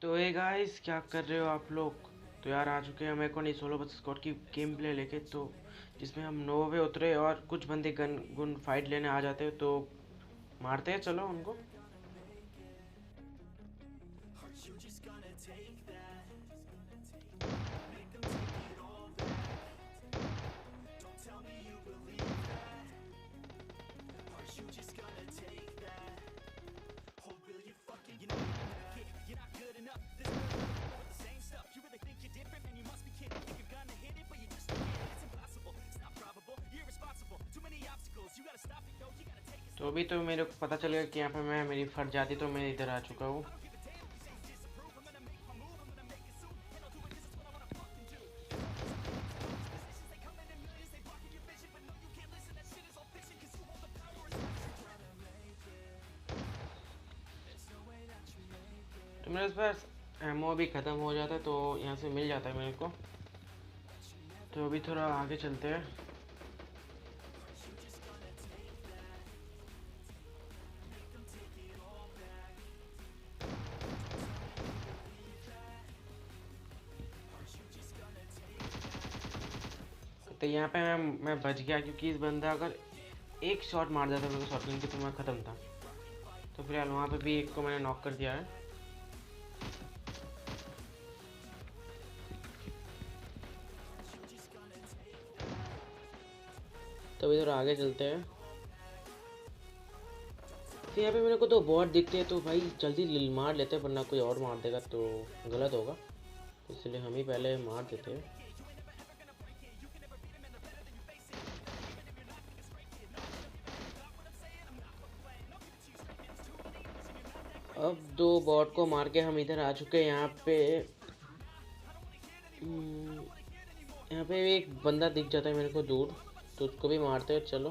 तो ये गाइस क्या कर रहे हो आप लोग। तो यार आ चुके हैं हम एक और नई सोलो बस स्क्वाड की गेम प्ले लेके। तो जिसमें हम नोवा पे उतरे और कुछ बंदे गन गुन फाइट लेने आ जाते हैं। तो मारते हैं चलो उनको। तो अभी तो मेरे को पता चलेगा कि यहाँ पे मैं मेरी फट जाती तो मैं इधर आ चुका हूँ। तो मेरे पास एमओ भी ख़त्म हो जाता है तो यहाँ से मिल जाता है मेरे को। तो अभी थोड़ा आगे चलते हैं। तो यहाँ पे मैं बच गया क्योंकि इस बंदा अगर एक शॉट मार देता मेरे को शॉटगन की तो मैं ख़त्म था। तो फिलहाल वहाँ पे भी एक को मैंने नॉक कर दिया है। तो अभी थोड़ा आगे चलते हैं। तो यहाँ पे मेरे को तो बॉट दिखते हैं तो भाई जल्दी मार लेते हैं वरना कोई और मार देगा तो गलत होगा। तो इसलिए हम ही पहले मार देते हैं। अब दो बॉट को मार के हम इधर आ चुके हैं। यहाँ पे हम्म, यहाँ पे एक बंदा दिख जाता है मेरे को दूर। तो उसको भी मारते हैं चलो।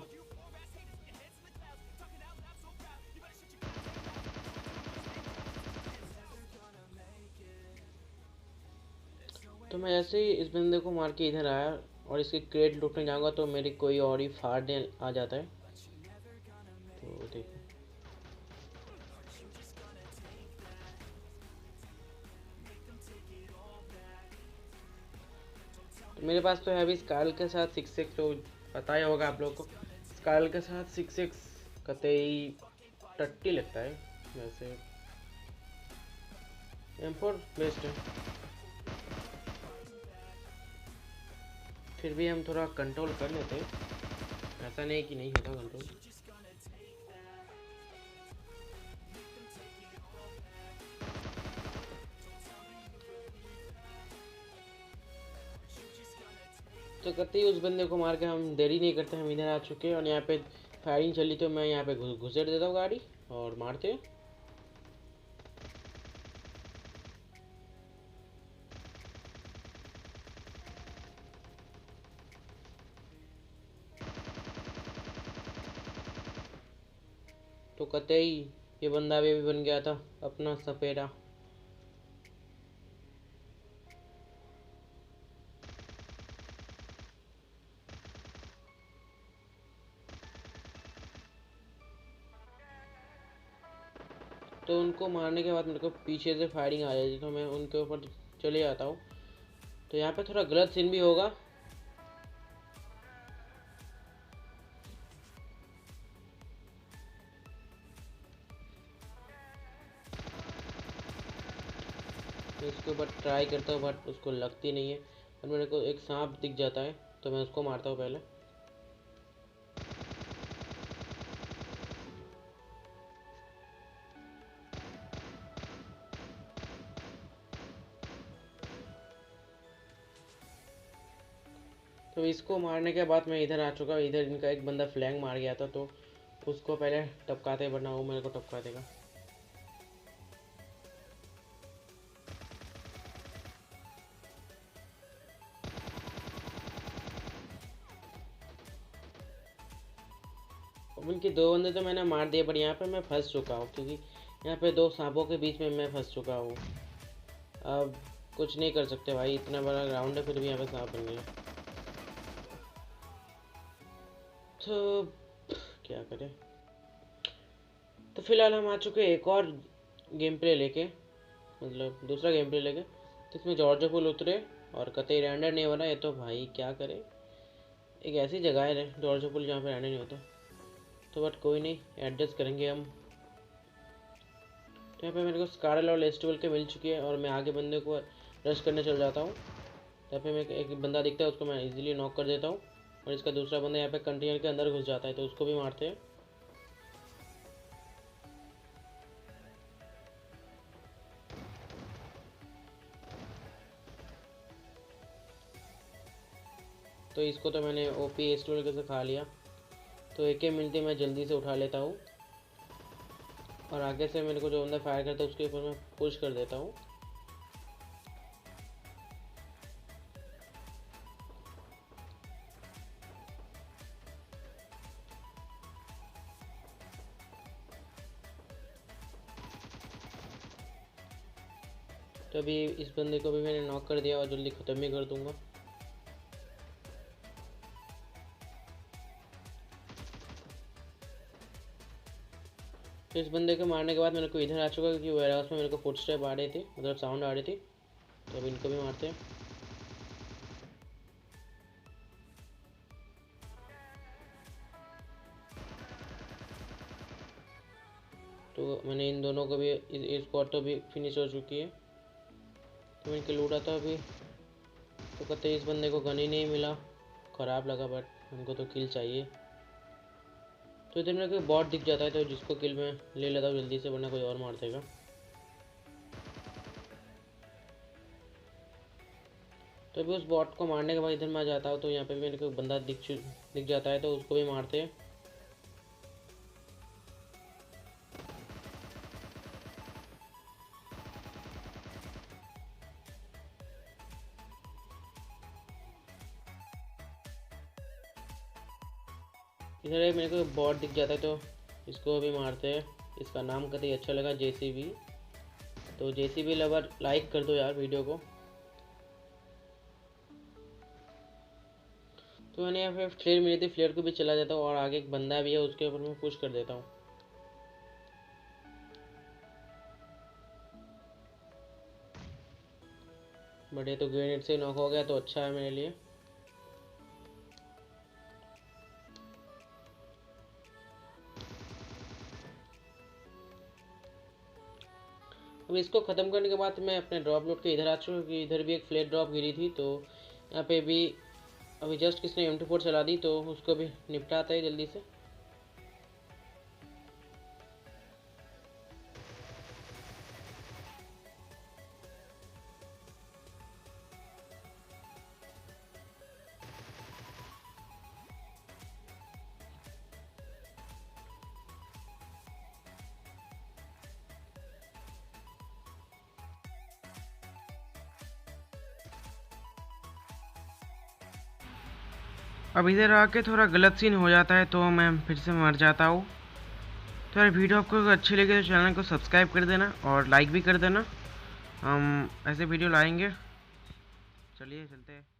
तो मैं ऐसे ही इस बंदे को मार के इधर आया और इसकी क्रेट लूटने जाऊंगा तो मेरी कोई और ही फाड़ने आ जाता है। तो देखो। तो मेरे पास तो है अभी स्काल के साथ 6x। तो पता ही होगा आप लोग को स्काल के साथ 6x कतई टट्टी लगता है। वैसे M4 बेस्ट है। फिर भी हम थोड़ा कंट्रोल कर लेते हैं। ऐसा नहीं कि नहीं होता कंट्रोल। तो करते ही उस बंदे को मार के हम देरी नहीं करते हम इधर आ चुके हैं और यहाँ पे फायरिंग चली तो मैं यहाँ पे घुसेड़ देता हूँ गाड़ी और मारते हैं। तो कतई ये बंदा भी बन गया था अपना सपेरा। तो उनको मारने के बाद मेरे को पीछे से फायरिंग आ जाती तो मैं उनके ऊपर चले जाता हूँ। तो यहाँ पे थोड़ा गलत सीन भी होगा। मैं उसके ऊपर ट्राई करता हूँ बट उसको लगती नहीं है। और मेरे को एक सांप दिख जाता है तो मैं उसको मारता हूँ पहले। तो इसको मारने के बाद मैं इधर आ चुका। इधर इनका एक बंदा फ्लैंग मार गया था तो उसको पहले टपकाते वरना वो मेरे को टपका देगा। अब उनके दो बंदे तो मैंने मार दिए पर यहाँ पे मैं फंस चुका हूँ क्योंकि यहाँ पे दो सांपों के बीच में मैं फंस चुका हूँ। अब कुछ नहीं कर सकते भाई इतना बड़ा ग्राउंड है फिर भी यहाँ पे सांप बन गए। तो क्या करें। तो फिलहाल हम आ चुके हैं एक और गेम प्ले लेके। मतलब दूसरा गेम प्ले लेके, तो इसमें जॉर्ज पुल उतरे और कतई रेंडर नहीं बना। ये तो भाई क्या करे, एक ऐसी जगह है जॉर्ज पुल जहाँ पे रेंडर नहीं होता, तो बट कोई नहीं, एडजस्ट करेंगे हम। तो यहाँ पे मेरे को स्कारल और लेस्टिवल के मिल चुकी है और मैं आगे बंदे को रश करने चल जाता हूँ। यहाँ पे मैं एक बंदा दिखता है, उसको मैं इजीली नॉक कर देता हूँ और इसका दूसरा बंदा यहाँ पे कंटेनर के अंदर घुस जाता है, तो उसको भी मारते हैं। तो इसको तो मैंने ओपी एस्टोल से खा लिया, तो एक मिलते मैं जल्दी से उठा लेता हूँ और आगे से मेरे को जो बंदा फायर करता है उसके ऊपर मैं पुश कर देता हूँ। तो अभी इस बंदे को भी मैंने नॉक कर दिया और जल्दी ख़त्म भी कर दूंगा। तो इस बंदे को मारने के बाद मेरे को इधर आ चुका, क्योंकि वेयर हाउस में मेरे को फुट स्टेप आ रही थी, मतलब साउंड आ रही थी। तो अभी इनको भी मारते हैं। तो मैंने इन दोनों को भी, इस स्क्वाड तो भी फिनिश हो चुकी है। तो मैं इनके लूटा था अभी, तो कहते इस बंदे को गन ही नहीं मिला, ख़राब लगा, बट हमको तो किल चाहिए। तो इधर मेरे को बॉट दिख जाता है, तो जिसको किल मैं ले लेता हूँ जल्दी से, वरना कोई और मार देगा। तो अभी उस बॉट को मारने के बाद इधर मैं आ जाता हूँ, तो यहाँ पे भी मेरे को बंदा दिख जाता है, तो उसको भी मारते हैं। इधर एक मेरे को बॉट दिख जाता है, तो इसको भी मारते हैं। इसका नाम कतई अच्छा लगा, JCB। तो JCB लवर लाइक कर दो यार वीडियो को। तो मैंने यहाँ पे फ्लेयर मिली थी, फ्लेयर को भी चला जाता हूँ और आगे एक बंदा भी है, उसके ऊपर मैं पुश कर देता हूँ। बट ये तो ग्रेनेड से नॉक हो गया, तो अच्छा है मेरे लिए। अब इसको ख़त्म करने के बाद मैं अपने ड्रॉप लूट के इधर आ चुका हूँ, क्योंकि इधर भी एक फ्लेयर ड्रॉप गिरी थी। तो यहाँ पे भी अभी जस्ट किसने M24 चला दी, तो उसको भी निपटाता है जल्दी से। अब इधर आके थोड़ा गलत सीन हो जाता है, तो मैं फिर से मर जाता हूँ। तो यार वीडियो आपको अच्छी लगी तो चैनल को सब्सक्राइब कर देना और लाइक भी कर देना। हम ऐसे वीडियो लाएंगे। चलिए चलते हैं।